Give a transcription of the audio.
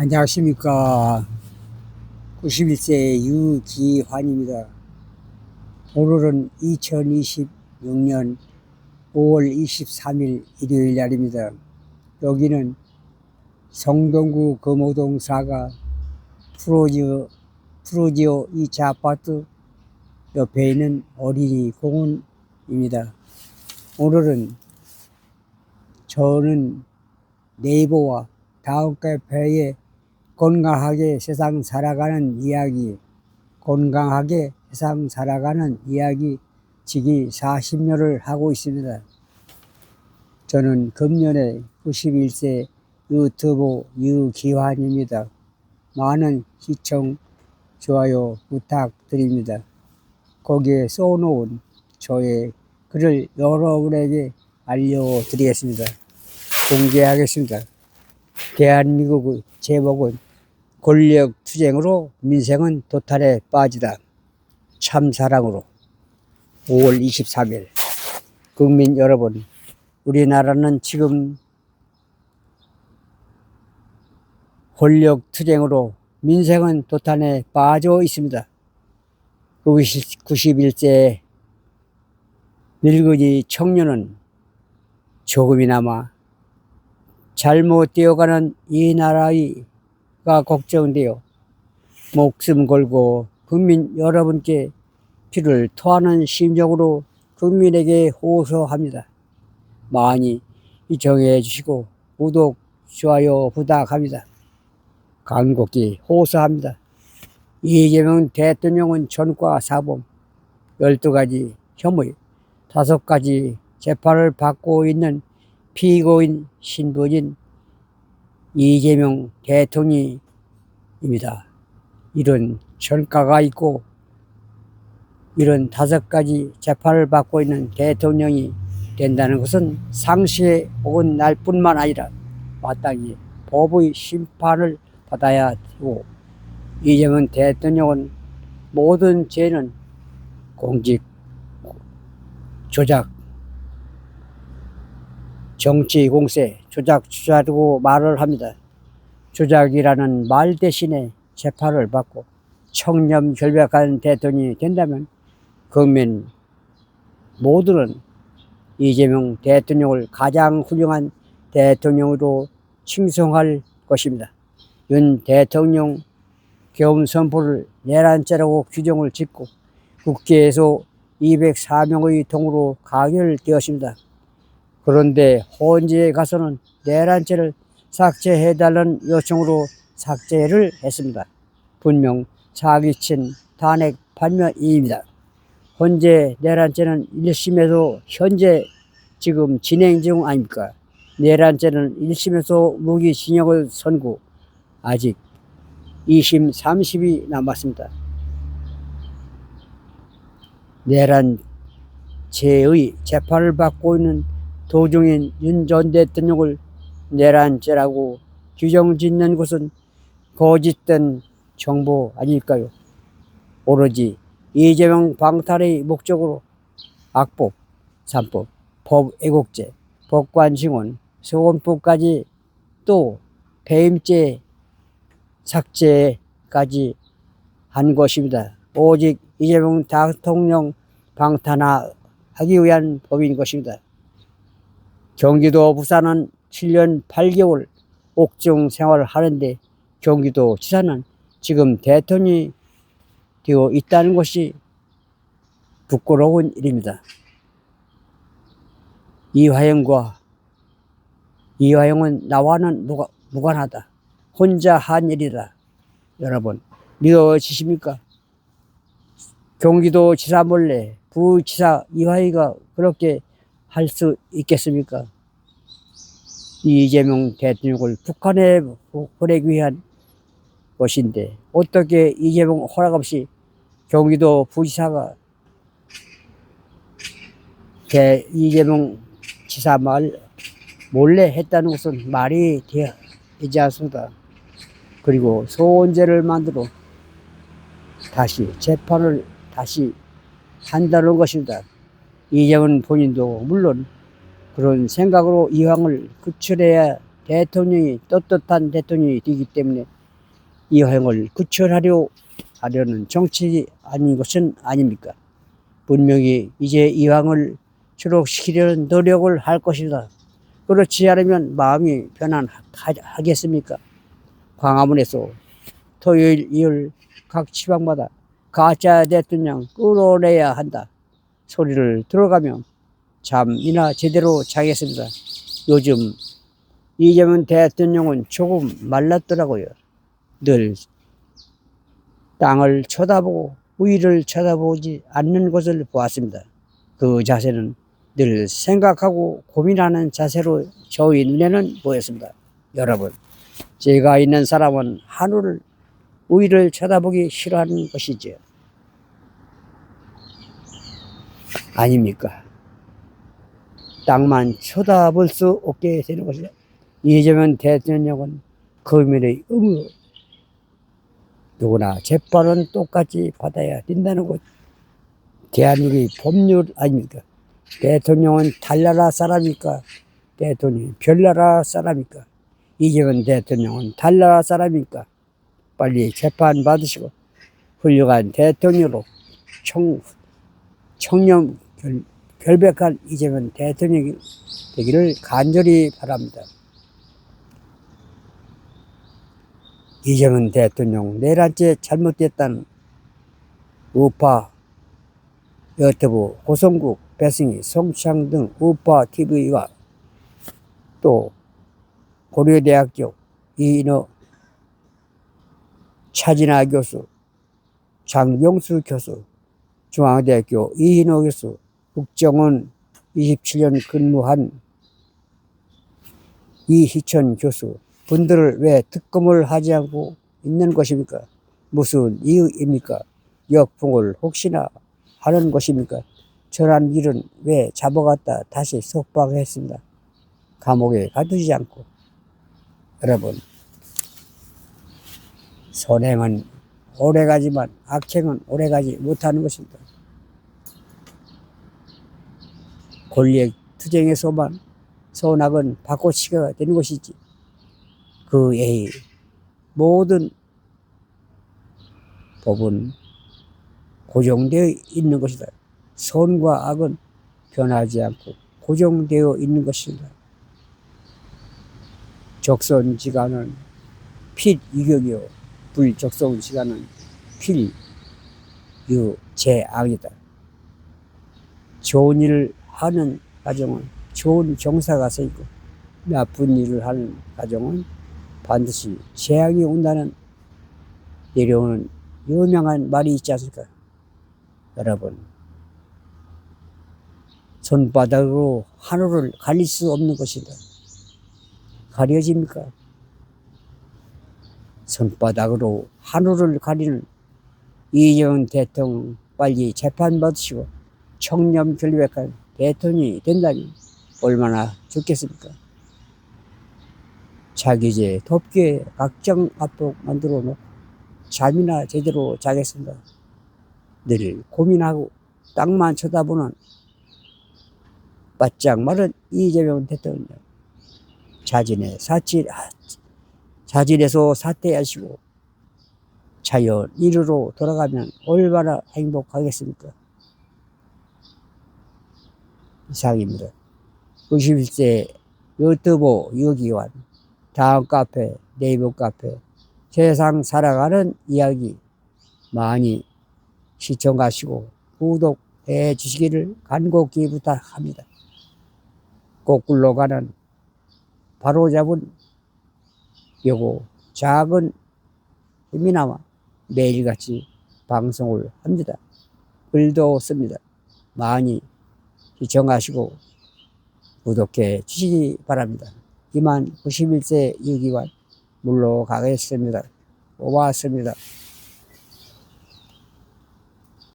안녕하십니까. 91세 유기환입니다. 오늘은 2026년 5월 23일 일요일 날입니다. 여기는 성동구 금호동 4가 프로지오 2차 아파트 옆에 있는 어린이 공원입니다. 오늘은 저는 네이버와 다음 카페에 건강하게 세상 살아가는 이야기 지기 40년을 하고 있습니다. 저는 금년에 91세 유튜브 유기환입니다. 많은 시청, 좋아요 부탁드립니다. 거기에 써놓은 저의 글을 여러분에게 알려드리겠습니다. 공개하겠습니다. 대한민국의 제목은 권력투쟁으로 민생은 도탄에 빠지다. 참사랑으로 5월 23일 국민 여러분, 우리나라는 지금 권력투쟁으로 민생은 도탄에 빠져 있습니다. 91세 늙은이 청년은 조금이나마 잘못되어가는 이 나라가 걱정되어 목숨 걸고 국민 여러분께 피를 토하는 심정으로 국민에게 호소합니다. 많이 시청해 주시고 구독, 좋아요 부탁합니다. 간곡히 호소합니다. 이재명 대통령은 전과 사범 12가지 혐의 5가지 재판을 받고 있는 피고인 신분인 이재명 대통령입니다. 이런 전과가 있고 이런 5가지 재판을 받고 있는 대통령이 된다는 것은 상시에 어긋날 뿐만 아니라 마땅히 법의 심판을 받아야 되고, 이재명 대통령은 모든 죄는 공직, 조작, 정치 공세, 조작이라고 말을 합니다. 조작이라는 말 대신에 재판을 받고 청렴결백한 대통령이 된다면 국민 모두는 이재명 대통령을 가장 훌륭한 대통령으로 칭송할 것입니다. 윤 대통령 계엄 선포를 내란죄라고 규정을 짓고 국회에서 204명의 동으로 가결되었습니다. 그런데 헌재에 가서는 내란죄를 삭제해달라는 요청으로 삭제를 했습니다. 분명 사기친 탄핵 판명입니다. 헌재 내란죄는 1심에서 현재 지금 진행 중 아닙니까? 내란죄는 1심에서 무기징역을 선고, 아직 2심, 3심이 남았습니다. 내란죄의 재판을 받고 있는 도중인 윤 전 대통령을 내란죄라고 규정짓는 것은 거짓된 정보 아닐까요? 오로지 이재명 방탄의 목적으로 악법, 3법, 법애국죄, 법관증언, 소원법까지 또 배임죄 삭제까지 한 것입니다. 오직 이재명 대통령 방탄하기 위한 법인 것입니다. 경기도 부사는 7년 8개월 옥중 생활을 하는데 경기도 지사는 지금 대통령이 되어 있다는 것이 부끄러운 일입니다. 이화영은 나와는 무관하다. 혼자 한 일이다. 여러분 믿어지십니까? 경기도 지사 몰래 부지사 이화영이가 그렇게 할 수 있겠습니까? 이재명 대통령을 북한에 보내기 위한 것인데 어떻게 이재명 허락 없이 경기도 부지사가 이재명 지사 말 몰래 했다는 것은 말이 되지 않습니다. 그리고 소원죄를 만들어 다시 재판을 한다는 것입니다. 이재명 본인도 물론 그런 생각으로 이황을 구출해야 대통령이 떳떳한 대통령이 되기 때문에 이화영을 구출하려는 정책이 아닌 것은 아닙니까? 분명히 이제 이황을 추록시키려는 노력을 할 것이다. 그렇지 않으면 마음이 편안하겠습니까? 광화문에서 토요일, 일요일 각 지방마다 가짜 대통령 끌어내야 한다 소리를 들어가며 잠이나 제대로 자겠습니다. 요즘 이재명 대통령은 조금 말랐더라고요. 늘 땅을 쳐다보고 위를 쳐다보지 않는 것을 보았습니다. 그 자세는 늘 생각하고 고민하는 자세로 저희 눈에는 보였습니다. 여러분, 제가 있는 사람은 하늘을 위를 쳐다보기 싫어하는 것이지요. 아닙니까? 땅만 쳐다볼 수 없게 되는 것이죠. 이재명 대통령은 거민의 의무, 누구나 재판은 똑같이 받아야 된다는 것. 대한민국의 법률 아닙니까? 대통령은 달나라 사람입니까? 대통령이 별나라 사람입니까? 이재명 대통령은 달나라 사람입니까? 빨리 재판 받으시고 훌륭한 대통령으로 청렴 결백한 이재명 대통령이 되기를 간절히 바랍니다. 이재명 대통령 내란죄 잘못됐다는 우파 유튜브 고성국 배승희 송창 등 우파 TV와 또 고려대학교 이인호 차진아 교수, 장용수 교수, 중앙대학교 이인호 교수, 국정원 27년 근무한 이희천 교수 분들을 왜 특검을 하지 않고 있는 것입니까? 무슨 이유입니까? 역풍을 혹시나 하는 것입니까? 저런 일은 왜 잡아갔다 다시 석방했습니다. 감옥에 가두지 않고. 여러분, 선행은 오래가지만 악행은 오래가지 못하는 것입니다. 권력 투쟁에서만 선악은 바꿔치기가 되는 것이지 그 외의 모든 법은 고정되어 있는 것이다. 선과 악은 변하지 않고 고정되어 있는 것입니다. 적선지간은 필유격이요 불적선지간은 필유재앙이다. 좋은 일을 하는 가정은 좋은 경사가 서 있고 나쁜 일을 하는 가정은 반드시 재앙이 온다는 내려오는 유명한 말이 있지 않습니까? 여러분, 손바닥으로 하늘을 가릴 수 없는 것이다. 가려집니까? 손바닥으로 하늘을 가리는 이재명 대통령 빨리 재판받으시고 청렴 결백한 대통령이 된다니 얼마나 좋겠습니까? 자기 죄 덮개 각종 압박 만들어 놓고 잠이나 제대로 자겠습니다. 늘 고민하고 땅만 쳐다보는 바짝 마른 이재명 대통령 자진해서 사퇴하시고 자연 이르로 돌아가면 얼마나 행복하겠습니까? 이상입니다. 91세 유튜브 유기환 다음 카페 네이버 카페 세상 살아가는 이야기 많이 시청하시고 구독해 주시기를 간곡히 부탁합니다. 거꾸로 가는 바로잡은 요거 작은 힘이나마 매일같이 방송을 합니다. 글도 씁니다. 많이 시청하시고 구독해 주시기 바랍니다. 이만 91세 유기환 물러가겠습니다. 고맙습니다.